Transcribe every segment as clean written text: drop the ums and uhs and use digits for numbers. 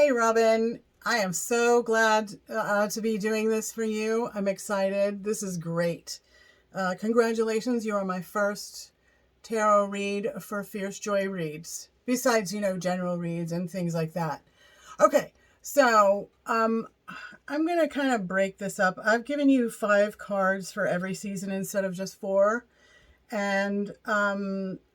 Hey, Robin. I am so glad to be doing this for you. I'm excited. This is great. Congratulations. You are my first tarot read for Fierce Joy Reads, besides, general reads and things like that. Okay, so I'm going to kind of break this up. I've given you 5 cards for every season instead of just 4. And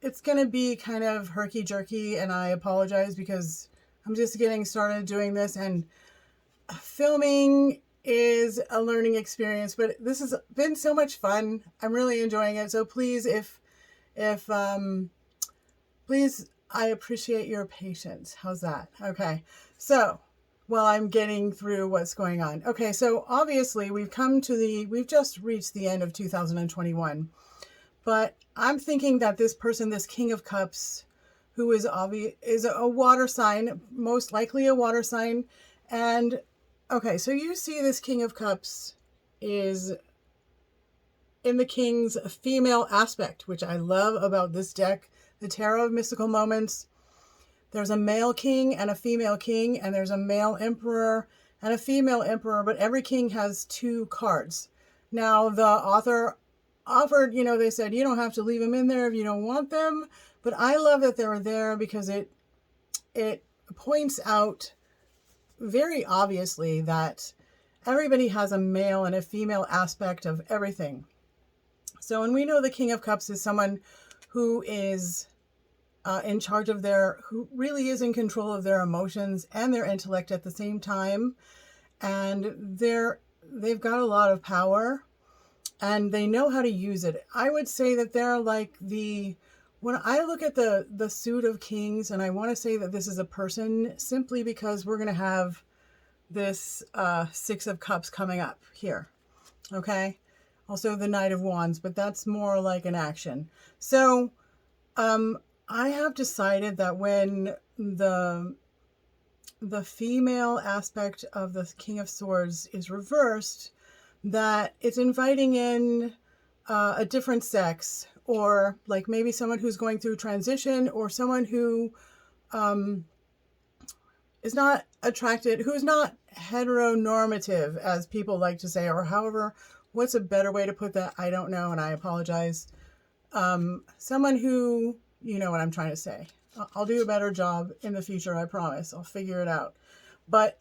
it's going to be kind of herky-jerky, and I apologize because I'm just getting started doing this, and filming is a learning experience, but this has been so much fun. I'm really enjoying it. So please, please, I appreciate your patience. How's that? Okay. So while I'm getting through what's going on. Okay. So obviously we've just reached the end of 2021, but I'm thinking that this person, this King of Cups, who is a water sign, most likely a water sign. And okay, so you see this King of Cups is in the King's female aspect, which I love about this deck, the Tarot of Mystical Moments. There's a male king and a female king, and there's a male emperor and a female emperor, but every king has 2 cards. Now, the author offered, they said, you don't have to leave them in there if you don't want them, but I love that they're there because it points out very obviously that everybody has a male and a female aspect of everything. So, and we know the King of Cups is someone who is in charge of who really is in control of their emotions and their intellect at the same time. And they've got a lot of power and they know how to use it. I would say that they're like when I look at the suit of kings, and I want to say that this is a person simply because we're going to have this 6 of Cups coming up here. Okay. Also the Knight of Wands, but that's more like an action. So, I have decided that when the female aspect of the King of Swords is reversed, that it's inviting in a different sex, or like maybe someone who's going through transition, or someone who is not attracted, who's not heteronormative, as people like to say, or however, what's a better way to put that? I don't know, and I apologize. Someone who, you know what I'm trying to say. I'll do a better job in the future, I promise. I'll figure it out. But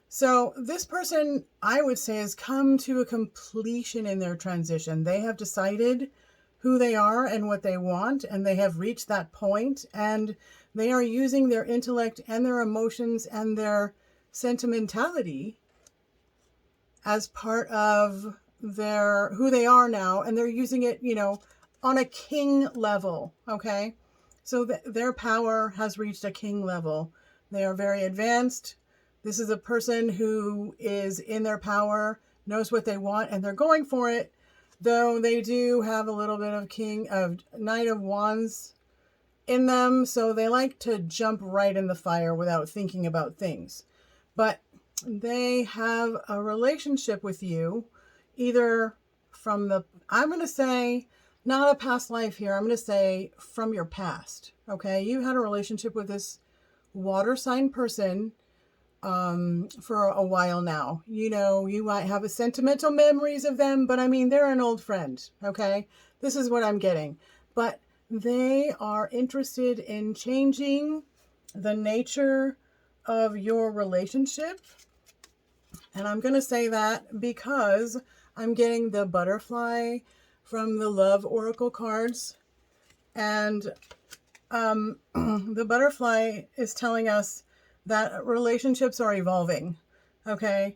so this person, I would say, has come to a completion in their transition. They have decided who they are and what they want, and they have reached that point, and they are using their intellect and their emotions and their sentimentality as part of who they are now, and they're using it, on a king level. Okay, so their power has reached a king level. They are very advanced. This is a person who is in their power, knows what they want, and they're going for it, though they do have a little bit of Knight of Wands in them, so they like to jump right in the fire without thinking about things. But they have a relationship with you, either from I'm going to say, not a past life here, I'm going to say from your past. Okay, you had a relationship with this water sign person for a while now. You might have a sentimental memories of them, but I mean, they're an old friend. Okay, this is what I'm getting. But they are interested in changing the nature of your relationship. And I'm going to say that because I'm getting the butterfly from the Love Oracle cards. And the butterfly is telling us that relationships are evolving, okay,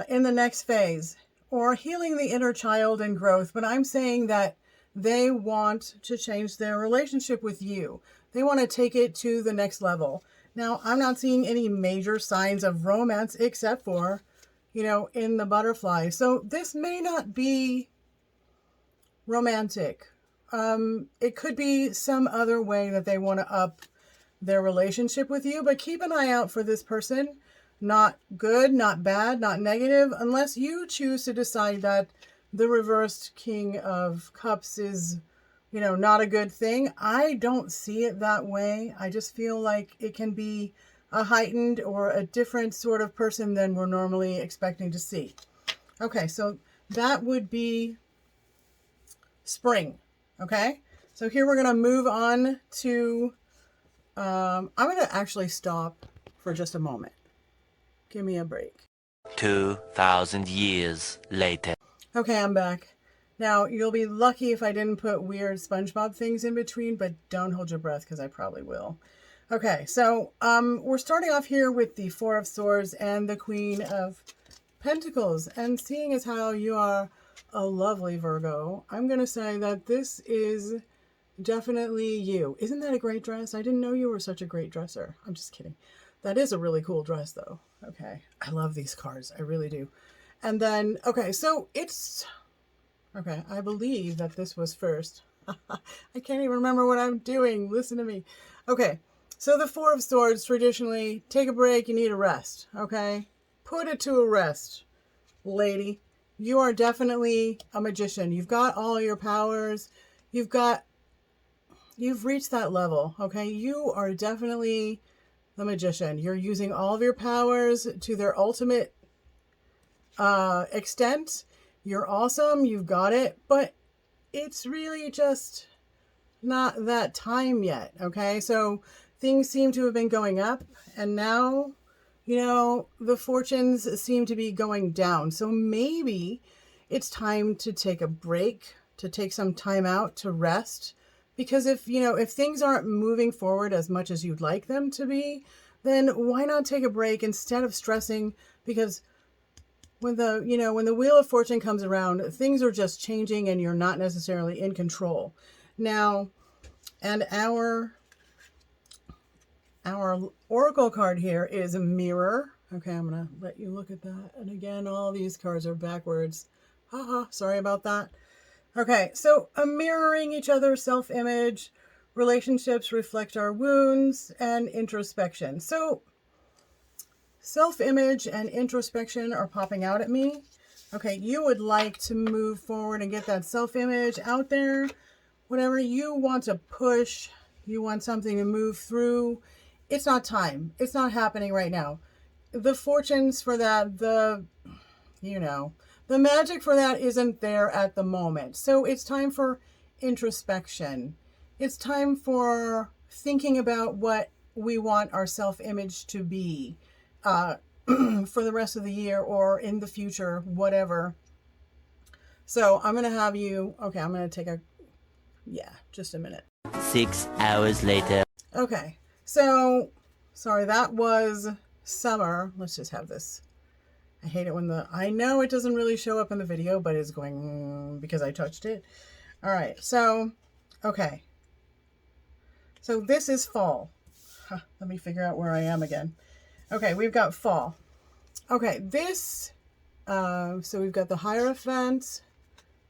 in the next phase, or healing the inner child and growth. But I'm saying that they want to change their relationship with you. They want to take it to the next level. Now, I'm not seeing any major signs of romance except for, in the butterfly. So this may not be romantic. It could be some other way that they want to up their relationship with you, but keep an eye out for this person. Not good, not bad, not negative, unless you choose to decide that the reversed King of Cups is, not a good thing. I don't see it that way. I just feel like it can be a heightened or a different sort of person than we're normally expecting to see. Okay, so that would be spring. Okay, so here we're going to move on to, I'm going to actually stop for just a moment. Give me a break. 2,000 years later. Okay, I'm back. Now, you'll be lucky if I didn't put weird SpongeBob things in between, but don't hold your breath because I probably will. Okay, so we're starting off here with the Four of Swords and the Queen of Pentacles. And seeing as how you are a lovely Virgo, I'm going to say that this is definitely you. Isn't that a great dress? I didn't know you were such a great dresser. I'm just kidding. That is a really cool dress, though. Okay, I love these cards. I really do. And then, okay, so it's... Okay, I believe that this was first. I can't even remember what I'm doing. Listen to me. Okay, so the Four of Swords, traditionally, take a break, you need a rest, okay? Put it to a rest, lady. You are definitely a magician. You've got all your powers. You've reached that level, okay? You are definitely the magician. You're using all of your powers to their ultimate extent. You're awesome. You've got it. But it's really just not that time yet, okay? So things seem to have been going up, and now, you know, the fortunes seem to be going down. So maybe it's time to take a break, to take some time out to rest. Because if things aren't moving forward as much as you'd like them to be, then why not take a break instead of stressing? Because when the Wheel of Fortune comes around, things are just changing and you're not necessarily in control. Now, and our oracle card here is a Mirror. Okay, I'm going to let you look at that. And again, all these cards are backwards. Haha, sorry about that. Okay, so mirroring each other's self-image, relationships reflect our wounds, and introspection. So self-image and introspection are popping out at me. Okay, you would like to move forward and get that self-image out there. Whatever you want to push, you want something to move through. It's not time. It's not happening right now. The fortunes for that, the magic for that isn't there at the moment. So it's time for introspection. It's time for thinking about what we want our self-image to be for the rest of the year or in the future, whatever. So I'm going to have you, okay, I'm going to take just a minute. 6 hours later. Okay, so, sorry, that was summer. Let's just have this. I hate it when I know it doesn't really show up in the video, but it's going because I touched it. All right, so, okay. So this is fall. Let me figure out where I am again. Okay, we've got fall. Okay, this, so we've got the Hierophant,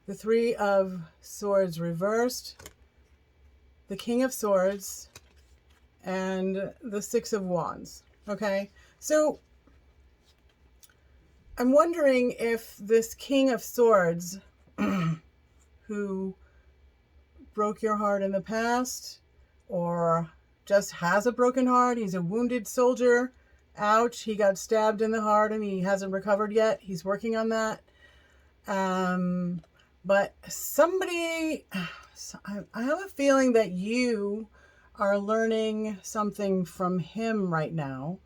the Three of Swords reversed, the King of Swords, and the Six of Wands. Okay, so I'm wondering if this King of Swords, who broke your heart in the past, or just has a broken heart, he's a wounded soldier, ouch, he got stabbed in the heart and he hasn't recovered yet. He's working on that. But somebody, I have a feeling that you are learning something from him right now.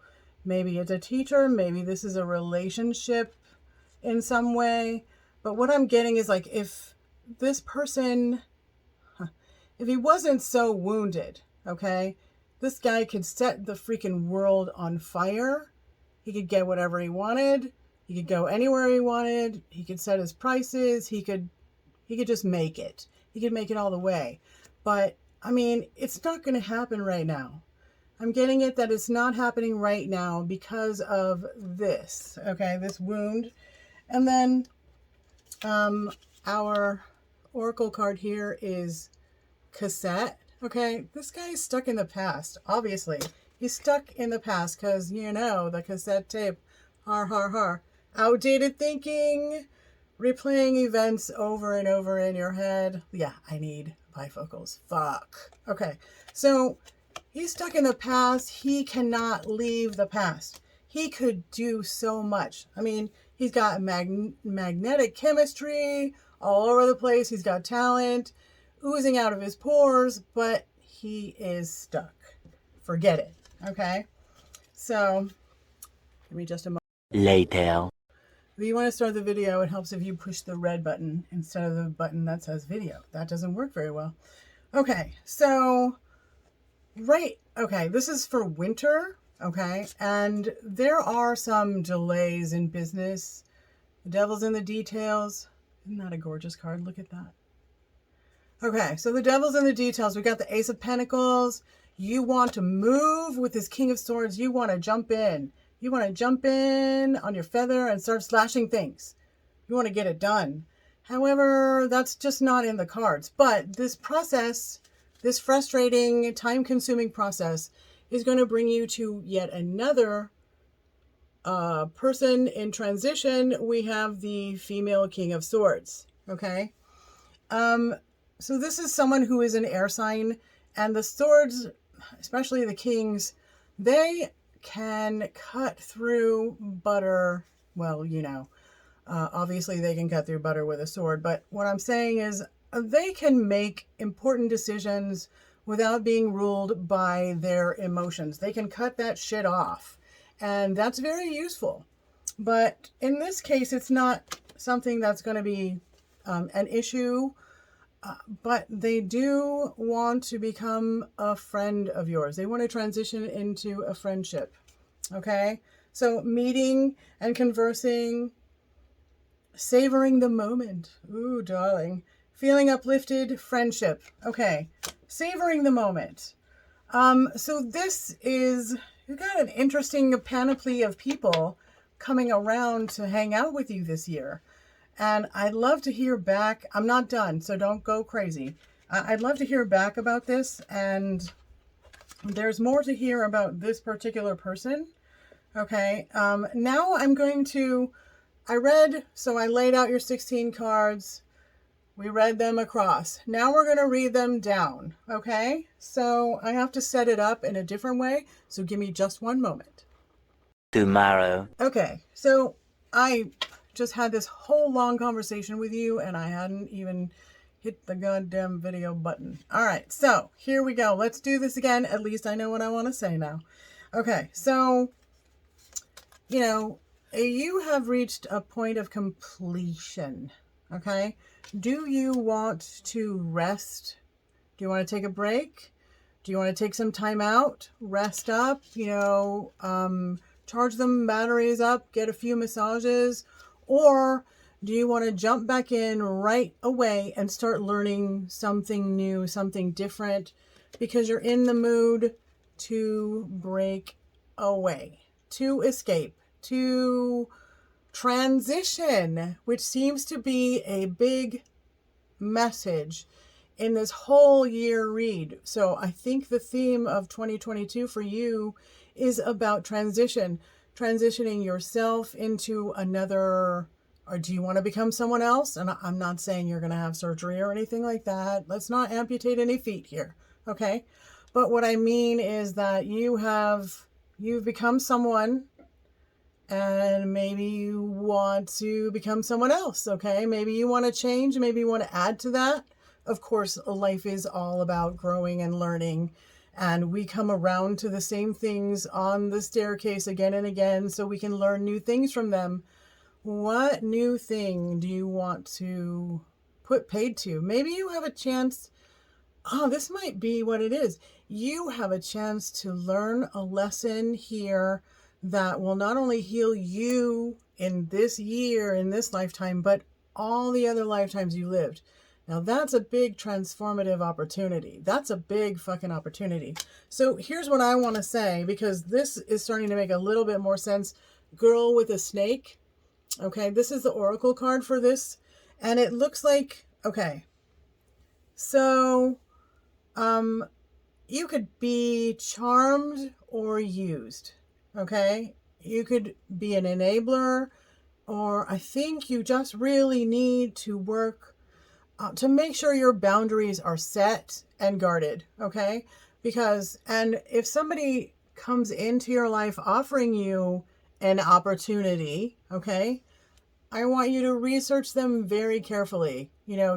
Maybe it's a teacher, maybe this is a relationship in some way. But what I'm getting is like, if this person, if he wasn't so wounded, okay, this guy could set the freaking world on fire. He could get whatever he wanted. He could go anywhere he wanted. He could set his prices. He could just make it. He could make it all the way. But, I mean, it's not going to happen right now. I'm getting it that it's not happening right now because of this, okay, this wound. And then our oracle card here is Cassette. Okay, this guy is stuck in the past, obviously. He's stuck in the past because, the cassette tape. Har, har, har. Outdated thinking. Replaying events over and over in your head. Yeah, I need bifocals. Fuck. Okay, so He's stuck in the past. He cannot leave the past. He could do so much. I mean, he's got magnetic chemistry all over the place. He's got talent oozing out of his pores, but he is stuck. Forget it. Okay? So, give me just a moment. Later. If you want to start the video, it helps if you push the red button instead of the button that says video. That doesn't work very well. Okay, so, okay, this is for winter, okay, and there are some delays in business. The devil's in the details. Isn't that a gorgeous card? Look at that. Okay, so the devil's in the details. We got the Ace of Pentacles. You want to move with this King of Swords. You want to jump in. You want to jump in on your feather and start slashing things. You want to get it done. However, that's just not in the cards. But this process, this frustrating, time-consuming process is going to bring you to yet another person in transition. We have the female King of Swords. Okay? So this is someone who is an air sign, and the swords, especially the kings, they can cut through butter. Well, you know, obviously they can cut through butter with a sword, but what I'm saying is they can make important decisions without being ruled by their emotions. They can cut that shit off, and that's very useful. But in this case, it's not something that's going to be an issue. But they do want to become a friend of yours. They want to transition into a friendship. Okay? So meeting and conversing, savoring the moment. Ooh, darling. Feeling uplifted, friendship. Okay. Savoring the moment. So this is, you've got an interesting panoply of people coming around to hang out with you this year. And I'd love to hear back. I'm not done, so don't go crazy. I'd love to hear back about this, and there's more to hear about this particular person. Okay, now I'm going to, I laid out your 16 cards. We read them across. Now we're going to read them down, okay? So I have to set it up in a different way, so give me just one moment. Tomorrow. Okay, so I just had this whole long conversation with you and I hadn't even hit the goddamn video button. All right, so here we go. Let's do this again. At least I know what I want to say now. Okay, so, you know, you have reached a point of completion, okay? Do you want to rest? Do you want to take a break? Do you want to take some time out, rest up, you know, charge them batteries up, get a few massages? Or do you want to jump back in right away and start learning something new, something different, because you're in the mood to break away, to escape, to transition, which seems to be a big message in this whole year read. So I think the theme of 2022 for you is about transition. Transitioning yourself into another, or do you want to become someone else? And I'm not saying you're going to have surgery or anything like that. Let's not amputate any feet here, okay? But what I mean is that you've become someone, and maybe you want to become someone else, okay? Maybe you want to change, maybe you want to add to that. Of course, life is all about growing and learning. And we come around to the same things on the staircase again and again so we can learn new things from them. What new thing do you want to put paid to? Maybe you have a chance. Oh, this might be what it is. You have a chance to learn a lesson here that will not only heal you in this year, in this lifetime, but all the other lifetimes you lived. Now that's a big transformative opportunity. That's a big fucking opportunity. So here's what I want to say, because this is starting to make a little bit more sense. Girl with a snake. Okay, this is the oracle card for this. And it looks like, okay, so you could be charmed or used. Okay, you could be an enabler, or I think you just really need to work to make sure your boundaries are set and guarded, okay? And if somebody comes into your life offering you an opportunity, okay, I want you to research them very carefully.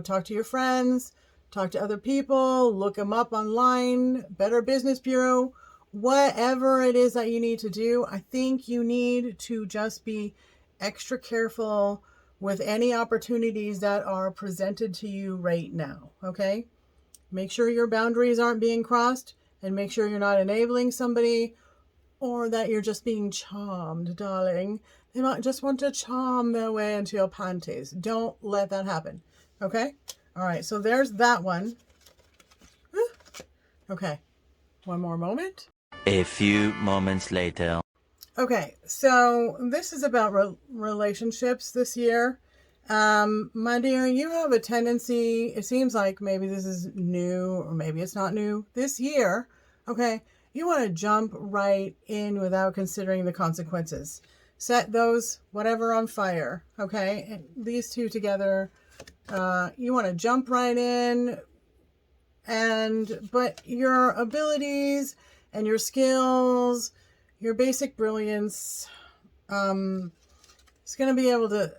Talk to your friends, talk to other people, look them up online, Better Business Bureau, whatever it is that you need to do. I think you need to just be extra careful with any opportunities that are presented to you right now, okay? Make sure your boundaries aren't being crossed, and make sure you're not enabling somebody, or that you're just being charmed, darling. They might just want to charm their way into your panties. Don't let that happen. Okay? All right, so there's that one. Okay, one more moment. A few moments later. Okay, so this is about relationships this year. My dear, you have a tendency, it seems like maybe this is new or maybe it's not new this year. Okay, you want to jump right in without considering the consequences. Set those whatever on fire. Okay, and these two together, you want to jump right in, but your abilities and your skills, your basic brilliance, it's going to be able to,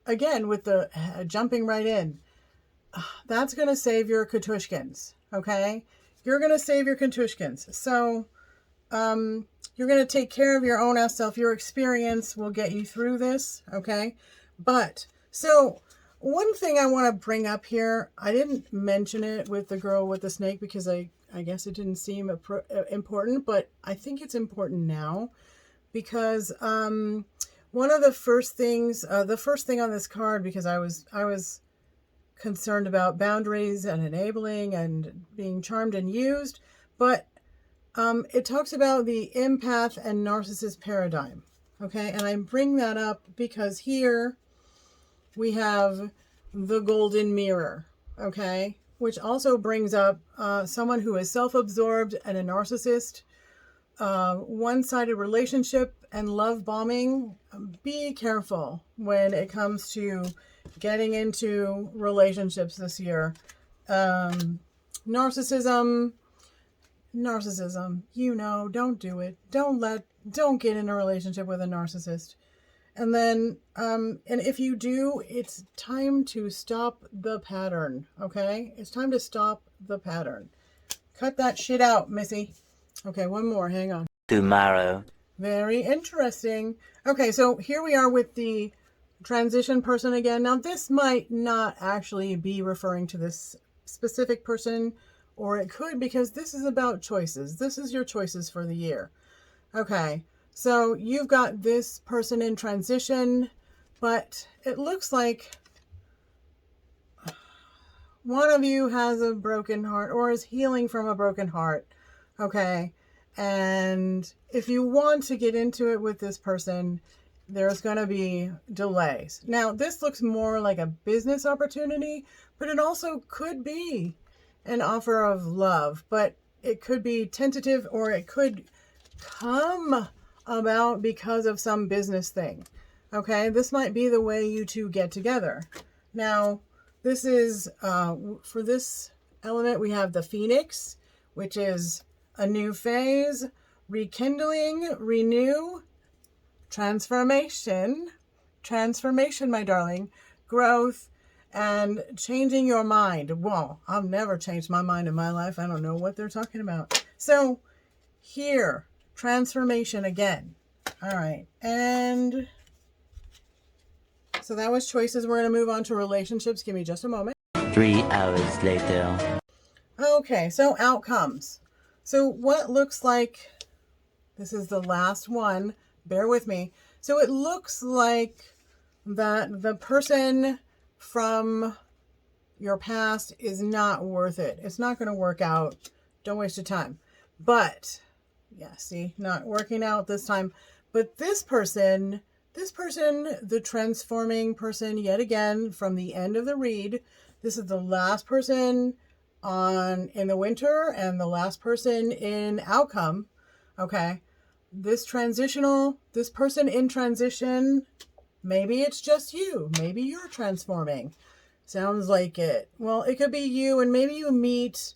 again, with the jumping right in, that's going to save your Katushkins, okay? You're going to save your Katushkins. So you're going to take care of your own self. Your experience will get you through this, okay? So one thing I want to bring up here, I didn't mention it with the girl with the snake because I guess it didn't seem important, but I think it's important now because one of the first things, the first thing on this card, because I was concerned about boundaries and enabling and being charmed and used, but it talks about the empath and narcissist paradigm. Okay, and I bring that up because here we have the golden mirror, okay, which also brings up someone who is self-absorbed and a narcissist, one-sided relationship and love bombing. Be careful when it comes to getting into relationships this year. Narcissism, don't do it. Don't get in a relationship with a narcissist. And then, and if you do, it's time to stop the pattern, okay? It's time to stop the pattern. Cut that shit out, Missy. Okay, one more, hang on. Tomorrow. Very interesting. Okay, so here we are with the transition person again. Now, this might not actually be referring to this specific person, or it could, because this is about choices. This is your choices for the year. Okay, so you've got this person in transition, but it looks like one of you has a broken heart or is healing from a broken heart. Okay, and if you want to get into it with this person, there's going to be delays. Now, this looks more like a business opportunity, but it also could be an offer of love, but it could be tentative, or it could come about because of some business thing. Okay, this might be the way you two get together. Now, this is, for this element, we have the Phoenix, which is a new phase, rekindling, renew, transformation, my darling, growth, and changing your mind. Well, I've never changed my mind in my life. I don't know what they're talking about. So here, transformation again. All right. And so that was choices. We're going to move on to relationships. Give me just a moment. 3 hours later. Okay, so outcomes. So what looks like, this is the last one. Bear with me. So it looks like that the person from your past is not worth it. It's not going to work out. Don't waste your time. But, yeah, see, not working out this time. But this person, the transforming person, yet again, from the end of the read, this is the last person in the winter and the last person in outcome. Okay. This person in transition, maybe it's just you. Maybe you're transforming. Sounds like it. Well, it could be you, and maybe you meet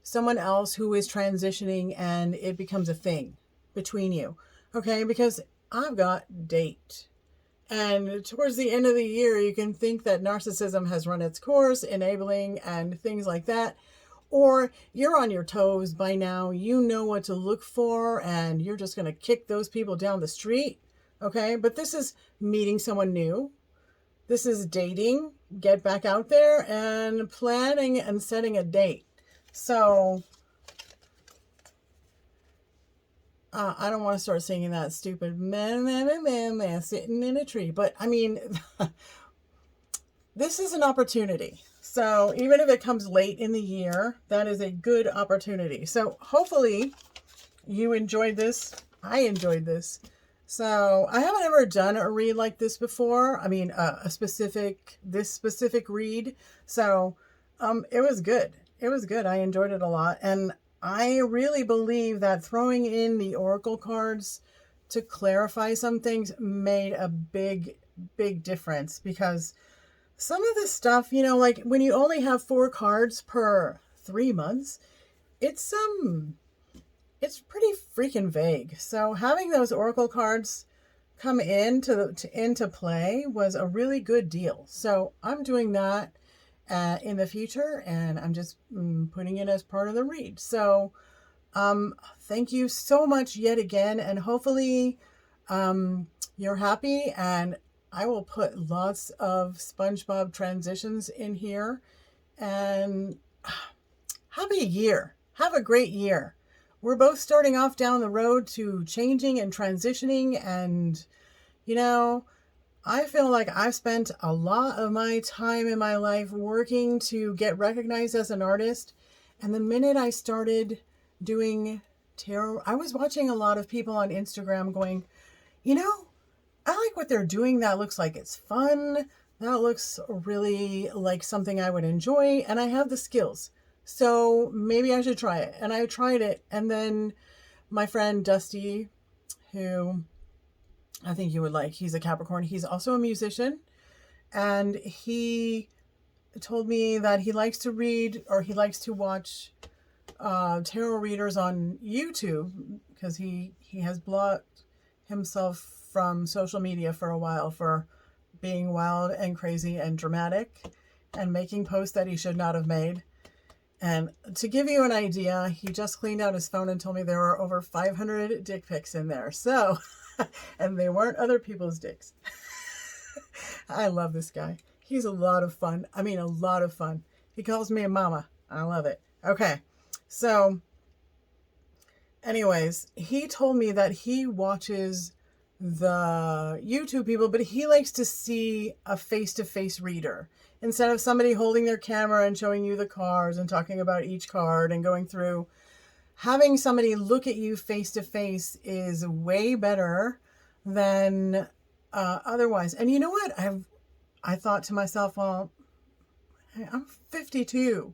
someone else who is transitioning and it becomes a thing between you. Okay, because I've got date. And towards the end of the year, you can think that narcissism has run its course, enabling and things like that. Or you're on your toes by now. You know what to look for, and you're just going to kick those people down the street. Okay, but this is meeting someone new. This is dating. Get back out there and planning and setting a date. So I don't want to start singing that stupid man sitting in a tree. But I mean, this is an opportunity. So even if it comes late in the year, that is a good opportunity. So hopefully you enjoyed this. I enjoyed this. So I haven't ever done a read like this before. I mean, this specific read. So it was good. It was good. I enjoyed it a lot. And I really believe that throwing in the oracle cards to clarify some things made a big, big difference, because some of this stuff, like when you only have 4 cards per 3 months, it's pretty freaking vague. So having those oracle cards come into play was a really good deal. So I'm doing that in the future, and I'm just putting it as part of the read. So thank you so much yet again, and hopefully you're happy, and I will put lots of SpongeBob transitions in here. And have a year. Have a great year. We're both starting off down the road to changing and transitioning, and I feel like I've spent a lot of my time in my life working to get recognized as an artist. And the minute I started doing tarot, I was watching a lot of people on Instagram going, I like what they're doing. That looks like it's fun. That looks really like something I would enjoy. And I have the skills. So maybe I should try it. And I tried it. And then my friend Dusty, who I think you would like, he's a Capricorn. He's also a musician. And he told me that he likes to read, or he likes to watch tarot readers on YouTube, because he has blocked himself from social media for a while for being wild and crazy and dramatic and making posts that he should not have made. And to give you an idea, he just cleaned out his phone and told me there were over 500 dick pics in there. So, and they weren't other people's dicks. I love this guy. He's a lot of fun. I mean, a lot of fun. He calls me a mama. I love it. Okay. So anyways, he told me that he watches the YouTube people, but he likes to see a face-to-face reader instead of somebody holding their camera and showing you the cards and talking about each card and going through. Having somebody look at you face-to-face is way better than otherwise. And you know what? I thought to myself, well, I'm 52.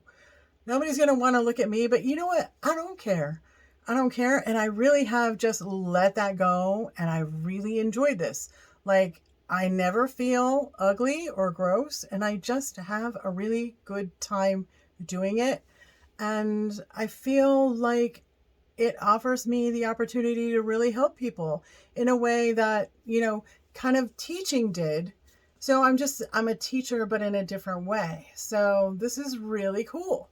Nobody's going to want to look at me, but you know what? I don't care. I don't care. And I really have just let that go. And I really enjoyed this. Like, I never feel ugly or gross. And I just have a really good time doing it. And I feel like it offers me the opportunity to really help people in a way that, kind of teaching did. So I'm a teacher, but in a different way. So this is really cool.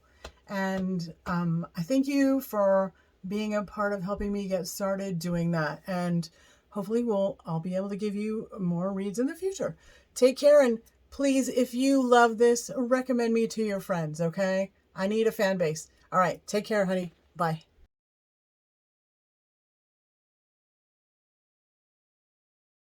And I thank you for being a part of helping me get started doing that. And hopefully I'll be able to give you more reads in the future. Take care, and please, if you love this, recommend me to your friends, okay? I need a fan base. All right, take care, honey. Bye.